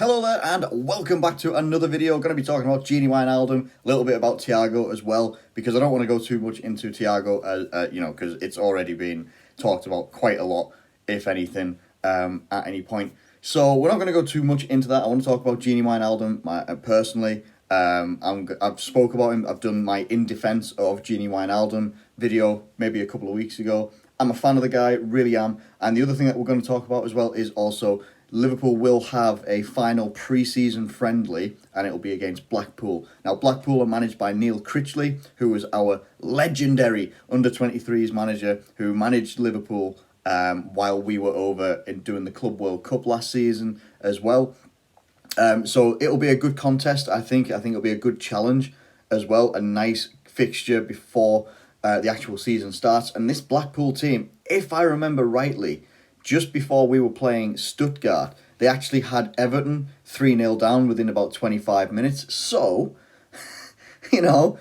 Hello there and welcome back to another video. Going to be talking about Gini Wijnaldum, a little bit about Thiago as well, because I don't want to go too much into Thiago, because it's already been talked about quite a lot, if anything, at any point. So we're not going to go too much into that. I want to talk about Gini Wijnaldum personally. I've spoke about him. I've done my in defense of Gini Wijnaldum video maybe a couple of weeks ago. I'm a fan of the guy, really am. And the other thing that we're going to talk about as well is also Liverpool will have a final pre-season friendly, and it'll be against Blackpool. Now, Blackpool are managed by Neil Critchley, who was our legendary under-23s manager, who managed Liverpool while we were over in doing the Club World Cup last season as well. So it'll be a good contest, I think. I think it'll be a good challenge as well, a nice fixture before the actual season starts. And this Blackpool team, if I remember rightly, just before we were playing Stuttgart, they actually had Everton 3-0 down within about 25 minutes. So, we love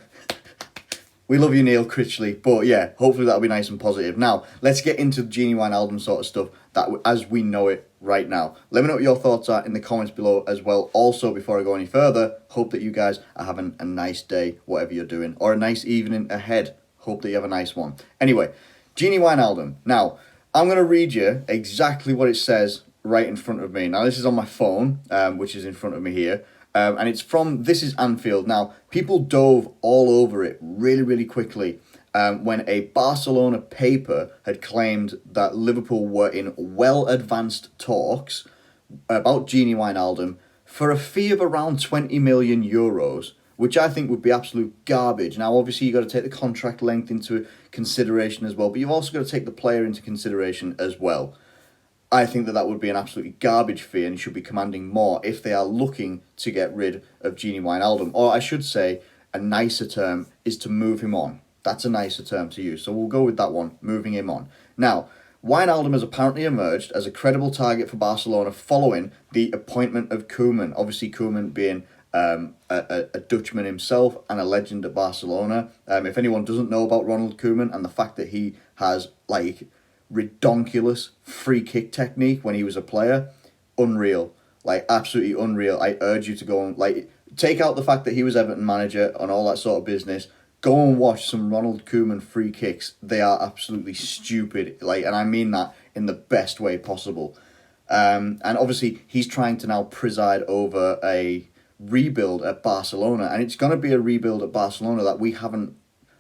you, Neil Critchley. But yeah, hopefully that'll be nice and positive. Now, let's get into the Gini Wijnaldum sort of stuff that as we know it right now. Let me know what your thoughts are in the comments below as well. Also, before I go any further, hope that you guys are having a nice day, whatever you're doing, or a nice evening ahead. Hope that you have a nice one. Anyway, Gini Wijnaldum. Now, I'm going to read you exactly what it says right in front of me. Now, this is on my phone, which is in front of me here. And it's from This Is Anfield. Now, people dove all over it really, really quickly when a Barcelona paper had claimed that Liverpool were in well-advanced talks about Gini Wijnaldum for a fee of around 20 million euros, which I think would be absolute garbage. Now, obviously, you've got to take the contract length into consideration as well, but you've also got to take the player into consideration as well. I think that would be an absolutely garbage fee and should be commanding more if they are looking to get rid of Gini Wijnaldum. Or I should say, a nicer term is to move him on. That's a nicer term to use, so we'll go with that one, moving him on. Now, Wijnaldum has apparently emerged as a credible target for Barcelona following the appointment of Koeman. Obviously, Koeman being a Dutchman himself and a legend at Barcelona. If anyone doesn't know about Ronald Koeman and the fact that he has redonkulous free kick technique when he was a player, unreal, absolutely unreal. I urge you to go and take out the fact that he was Everton manager and all that sort of business. Go and watch some Ronald Koeman free kicks. They are absolutely stupid, and I mean that in the best way possible. And obviously he's trying to now preside over a rebuild at Barcelona, and it's going to be a rebuild at Barcelona that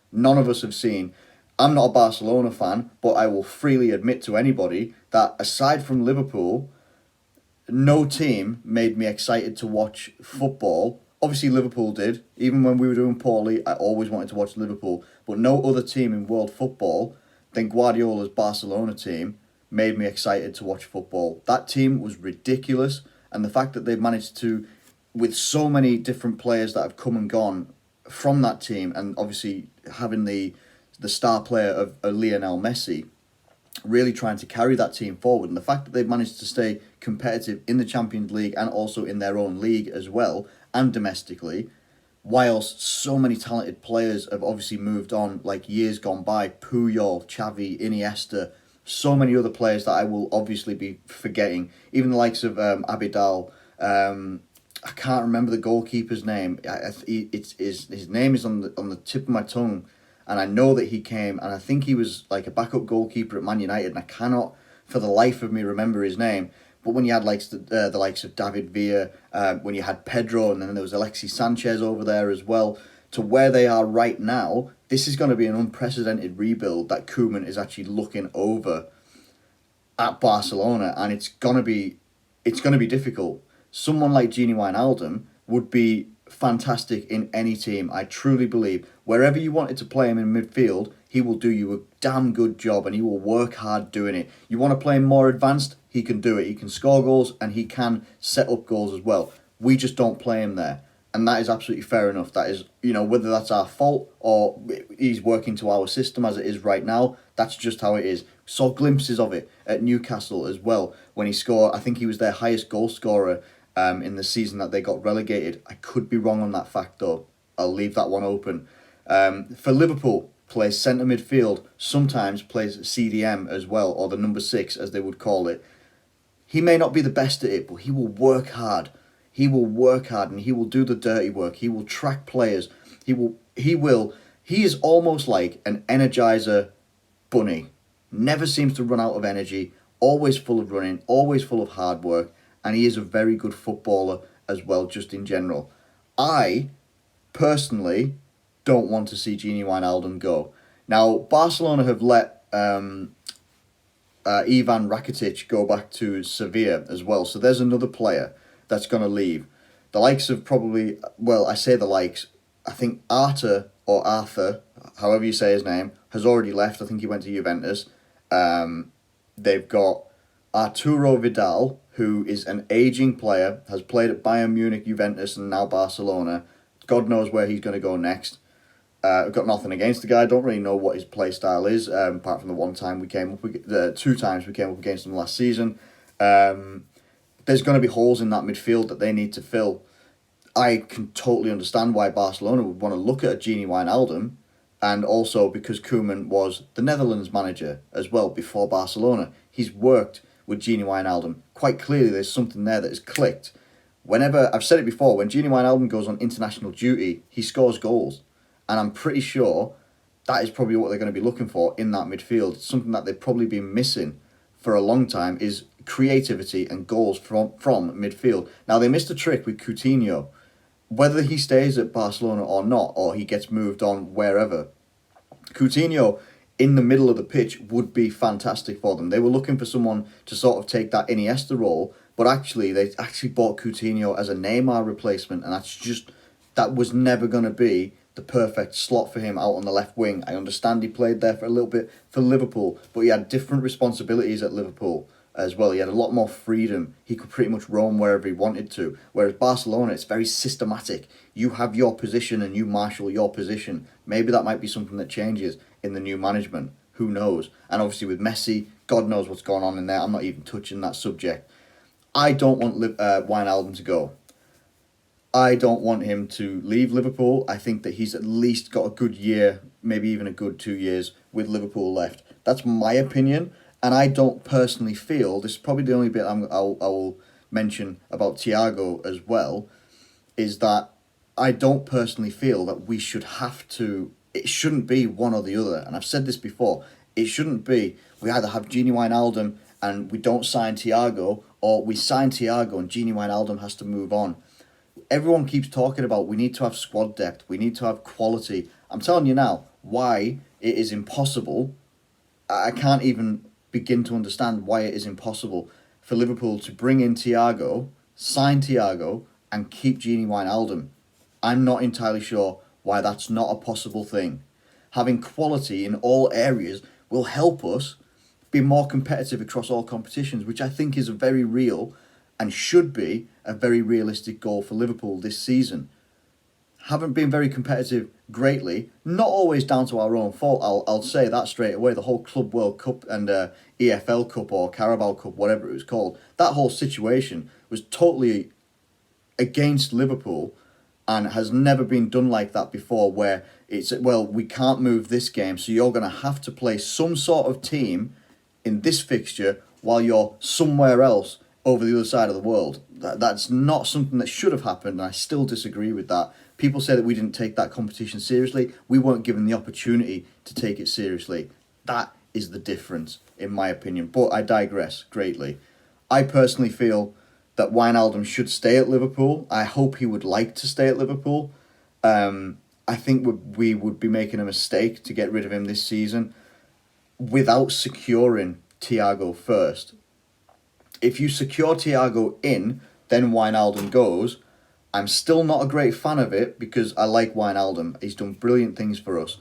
none of us have seen. I'm not a Barcelona fan, but I will freely admit to anybody that aside from Liverpool, no team made me excited to watch football. Obviously Liverpool did. Even when we were doing poorly, I always wanted to watch Liverpool, but no other team in world football than Guardiola's Barcelona team made me excited to watch football. That team was ridiculous, and the fact that they've managed to, with so many different players that have come and gone from that team, and obviously having the star player of Lionel Messi, really trying to carry that team forward, and the fact that they've managed to stay competitive in the Champions League and also in their own league as well, and domestically, whilst so many talented players have obviously moved on, years gone by, Puyol, Xavi, Iniesta, so many other players that I will obviously be forgetting, even the likes of Abidal. I can't remember the goalkeeper's name. His name is on the tip of my tongue, and I know that he came, and I think he was a backup goalkeeper at Man United, and I cannot for the life of me remember his name. But when you had the likes of David Villa, when you had Pedro, and then there was Alexis Sanchez over there as well, to where they are right now, this is going to be an unprecedented rebuild that Koeman is actually looking over at Barcelona, and it's going to be difficult. Someone like Gini Wijnaldum would be fantastic in any team. I truly believe wherever you wanted to play him in midfield, he will do you a damn good job, and he will work hard doing it. You want to play him more advanced, he can do it. He can score goals and he can set up goals as well. We just don't play him there, and that is absolutely fair enough. That is, whether that's our fault or he's working to our system as it is right now, that's just how it is. Saw glimpses of it at Newcastle as well when he scored. I think he was their highest goal scorer in the season that they got relegated. I could be wrong on that fact though. I'll leave that one open. For Liverpool, plays centre midfield, sometimes plays CDM as well, or the number 6 as they would call it. He may not be the best at it, but he will work hard He will work hard and he will do the dirty work. He will track players. He is almost like an Energizer bunny. Never seems to run out of energy, always full of running, always full of hard work, and he is a very good footballer as well, just in general. I, personally, don't want to see Gini Wijnaldum go. Now, Barcelona have let Ivan Rakitic go back to Sevilla as well, so there's another player that's going to leave. The likes of probably, well, I say the likes, I think Arthur, however you say his name, has already left. I think he went to Juventus. They've got Arturo Vidal, who is an ageing player, has played at Bayern Munich, Juventus, and now Barcelona. God knows where he's going to go next. I've got nothing against the guy. I don't really know what his play style is, apart from the 2 times we came up against him last season. There's going to be holes in that midfield that they need to fill. I can totally understand why Barcelona would want to look at a Gini Wijnaldum, and also because Koeman was the Netherlands manager as well before Barcelona. He's worked with Gini Wijnaldum. Quite clearly there's something there that has clicked. Whenever, I've said it before, when Gini Wijnaldum goes on international duty, he scores goals. And I'm pretty sure that is probably what they're going to be looking for in that midfield. It's something that they've probably been missing for a long time, is creativity and goals from midfield. Now, they missed a trick with Coutinho. Whether he stays at Barcelona or not, or he gets moved on wherever, Coutinho in the middle of the pitch would be fantastic for them. They were looking for someone to sort of take that Iniesta role, but actually they bought Coutinho as a Neymar replacement, and that was never going to be the perfect slot for him out on the left wing. I understand he played there for a little bit for Liverpool, but he had different responsibilities at Liverpool as well. He had a lot more freedom. He could pretty much roam wherever he wanted to. Whereas Barcelona, it's very systematic. You have your position and you marshal your position. Maybe that might be something that changes in the new management. Who knows? And obviously with Messi, God knows what's going on in there. I'm not even touching that subject. I don't want Wijnaldum to go. I don't want him to leave Liverpool. I think that he's at least got a good year, maybe even a good 2 years with Liverpool left. That's my opinion. And I don't personally feel, this is probably the only bit I will mention about Thiago as well, is that I don't personally feel that we should have to, it shouldn't be one or the other. And I've said this before, it shouldn't be we either have Gini Wijnaldum and we don't sign Thiago, or we sign Thiago and Gini Wijnaldum has to move on. Everyone keeps talking about we need to have squad depth, we need to have quality. I'm telling you now, why it is impossible. I can't even begin to understand why it is impossible for Liverpool to bring in Thiago, sign Thiago, and keep Gini Wijnaldum. I'm not entirely sure why that's not a possible thing. Having quality in all areas will help us be more competitive across all competitions, which I think is a very real and should be a very realistic goal for Liverpool this season. Haven't been very competitive greatly, not always down to our own fault, I'll say that straight away. The whole Club World Cup and EFL Cup or Carabao Cup, whatever it was called, that whole situation was totally against Liverpool and has never been done like that before, where it's, well, we can't move this game, so you're going to have to play some sort of team in this fixture while you're somewhere else over the other side of the world. That's not something that should have happened, and I still disagree with that. People say that we didn't take that competition seriously. We weren't given the opportunity to take it seriously. That is the difference, in my opinion. But I digress greatly. I personally feel that Wijnaldum should stay at Liverpool. I hope he would like to stay at Liverpool. I think we would be making a mistake to get rid of him this season without securing Thiago first. If you secure Thiago in, then Wijnaldum goes. I'm still not a great fan of it because I like Wijnaldum. He's done brilliant things for us.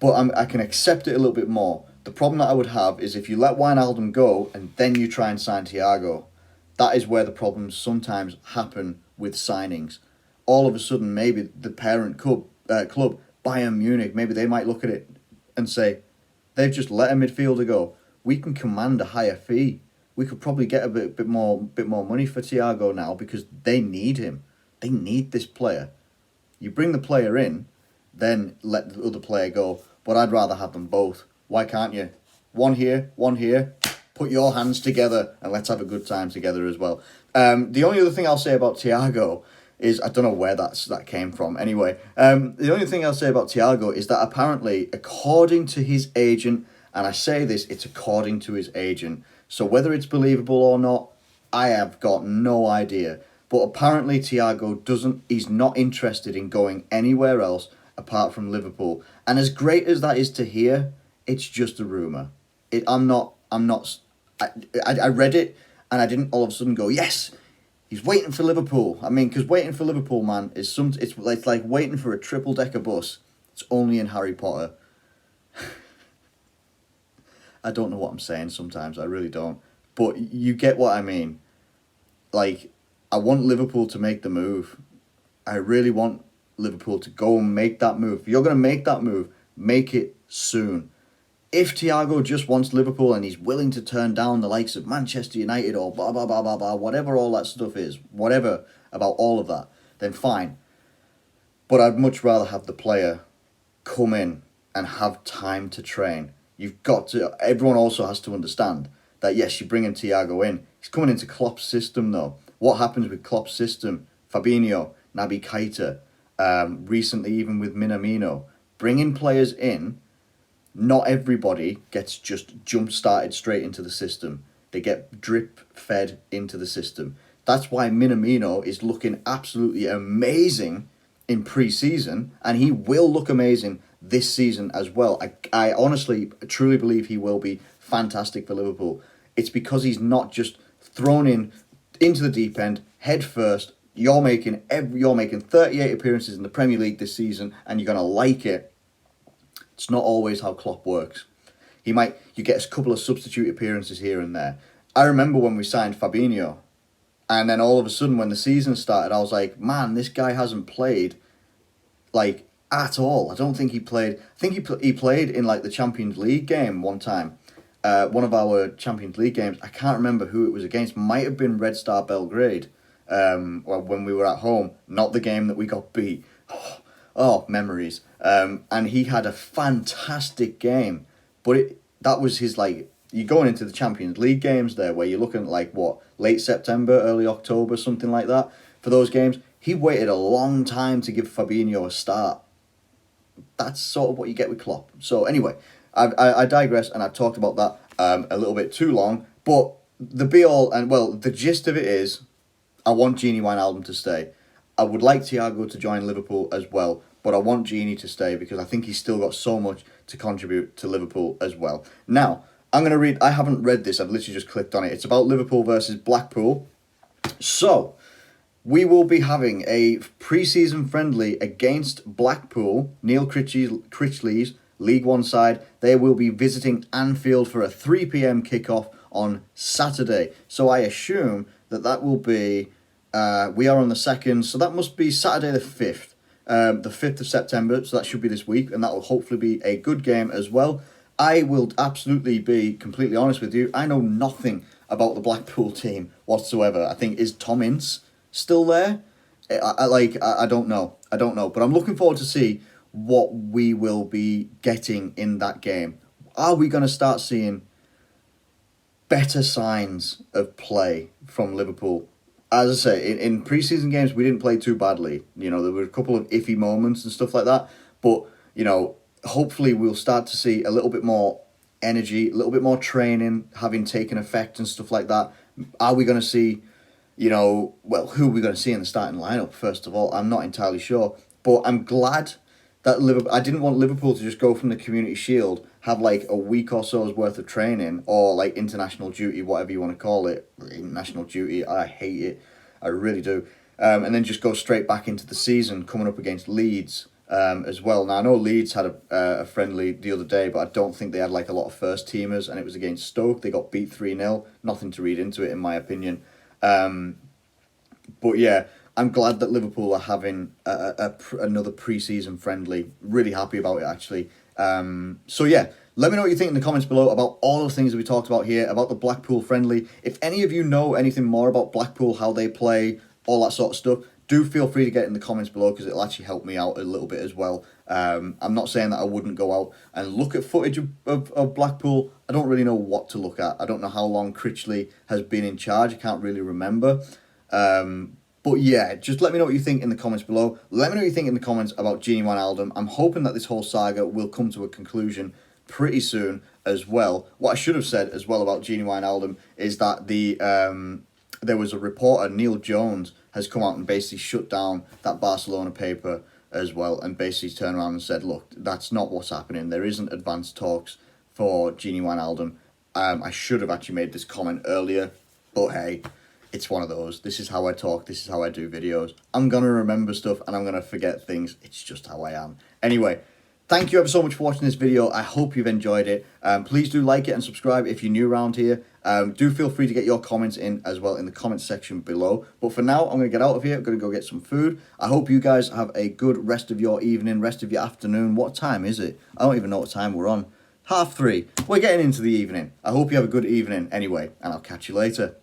But I can accept it a little bit more. The problem that I would have is if you let Wijnaldum go and then you try and sign Thiago. That is where the problems sometimes happen with signings. All of a sudden, maybe the parent club, Bayern Munich, maybe they might look at it and say, they've just let a midfielder go. We can command a higher fee. We could probably get a bit more money for Thiago now because they need him. They need this player. You bring the player in, then let the other player go. But I'd rather have them both. Why can't you? One here, one here. Put your hands together and let's have a good time together as well. The only other thing I'll say about Thiago is, I don't know where that came from. Anyway, the only thing I'll say about Thiago is that apparently, according to his agent, and I say this, it's according to his agent. So whether it's believable or not, I have got no idea. But apparently he's not interested in going anywhere else apart from Liverpool. And as great as that is to hear, it's just a rumour. I read it and I didn't all of a sudden go, yes, he's waiting for Liverpool. I mean, because waiting for Liverpool, man, it's like waiting for a triple-decker bus. It's only in Harry Potter. I don't know what I'm saying sometimes, I really don't. But you get what I mean. Like, I want Liverpool to make the move. I really want Liverpool to go and make that move. If you're going to make that move, make it soon. If Thiago just wants Liverpool and he's willing to turn down the likes of Manchester United or blah, blah, blah, blah, blah, whatever all that stuff is, whatever about all of that, then fine. But I'd much rather have the player come in and have time to train. Everyone also has to understand that, yes, you're bringing Thiago in. He's coming into Klopp's system, though. What happens with Klopp's system? Fabinho, Naby Keita, recently even with Minamino. Bringing players in, not everybody gets just jump-started straight into the system. They get drip-fed into the system. That's why Minamino is looking absolutely amazing in pre-season, and he will look amazing this season as well. I honestly, truly believe he will be fantastic for Liverpool. It's because he's not just thrown into the deep end, head first. You're making 38 appearances in the Premier League this season, and you're going to like it. It's not always how Klopp works. You get a couple of substitute appearances here and there. I remember when we signed Fabinho, and then all of a sudden when the season started, I was like, man, this guy hasn't played like at all. I don't think he played. I think he played in like the Champions League game one time. One of our Champions League games. I can't remember who it was against. Might have been Red Star Belgrade. When we were at home, not the game that we got beat. Oh, memories. And he had a fantastic game, but that was his, like, you're going into the Champions League games there where you're looking at like late September, early October, something like that for those games. He waited a long time to give Fabinho a start. That's sort of what you get with Klopp. So anyway, I digress, and I've talked about that a little bit too long, but the gist of it is, I want Gini Wijnaldum to stay. I would like Thiago to join Liverpool as well, but I want Gini to stay because I think he's still got so much to contribute to Liverpool as well. Now, I'm going to read, I haven't read this, I've literally just clicked on it. It's about Liverpool versus Blackpool. So, we will be having a pre-season friendly against Blackpool, Neil Critchleys, League One side. They will be visiting Anfield for a 3 p.m. kickoff on Saturday. So I assume that will be, we are on the 2nd, so that must be Saturday the 5th. The 5th of September, so that should be this week, and that will hopefully be a good game as well. I will absolutely be completely honest with you. I know nothing about the Blackpool team whatsoever. I think, is Tom Ince still there? I don't know. But I'm looking forward to see what we will be getting in that game. Are we going to start seeing better signs of play from Liverpool? As I say, in pre-season games, we didn't play too badly. You know, there were a couple of iffy moments and stuff like that. But, you know, hopefully we'll start to see a little bit more energy, a little bit more training having taken effect and stuff like that. Are we going to see, who are we going to see in the starting lineup, first of all? I'm not entirely sure. But I'm glad that I didn't want Liverpool to just go from the Community Shield, have like a week or so's worth of training, or like international duty, whatever you want to call it. International duty, I hate it. I really do. And then just go straight back into the season, coming up against Leeds as well. Now, I know Leeds had a friendly the other day, but I don't think they had like a lot of first teamers, and it was against Stoke. They got beat 3-0. Nothing to read into it, in my opinion. But yeah, I'm glad that Liverpool are having another pre-season friendly. Really happy about it, actually. So yeah, let me know what you think in the comments below about all the things that we talked about here, about the Blackpool friendly. If any of you know anything more about Blackpool, how they play, all that sort of stuff, do feel free to get in the comments below, because it'll actually help me out a little bit as well. I'm not saying that I wouldn't go out and look at footage of Blackpool. I don't really know what to look at. I don't know how long Critchley has been in charge. I can't really remember. But yeah, just let me know what you think in the comments below. Let me know what you think in the comments about Gini Wijnaldum. I'm hoping that this whole saga will come to a conclusion pretty soon as well. What I should have said as well about Gini Wijnaldum is that there was a reporter, Neil Jones, has come out and basically shut down that Barcelona paper as well, and basically turned around and said, look, that's not what's happening. There isn't advanced talks for Gini Wijnaldum. I should have actually made this comment earlier, but hey, it's one of those. This is how I talk. This is how I do videos. I'm going to remember stuff and I'm going to forget things. It's just how I am. Anyway, thank you ever so much for watching this video. I hope you've enjoyed it. Please do like it and subscribe if you're new around here. Do feel free to get your comments in as well in the comments section below. But for now, I'm going to get out of here. I'm going to go get some food. I hope you guys have a good rest of your evening, rest of your afternoon. What time is it? I don't even know what time we're on. 3:30. We're getting into the evening. I hope you have a good evening anyway, and I'll catch you later.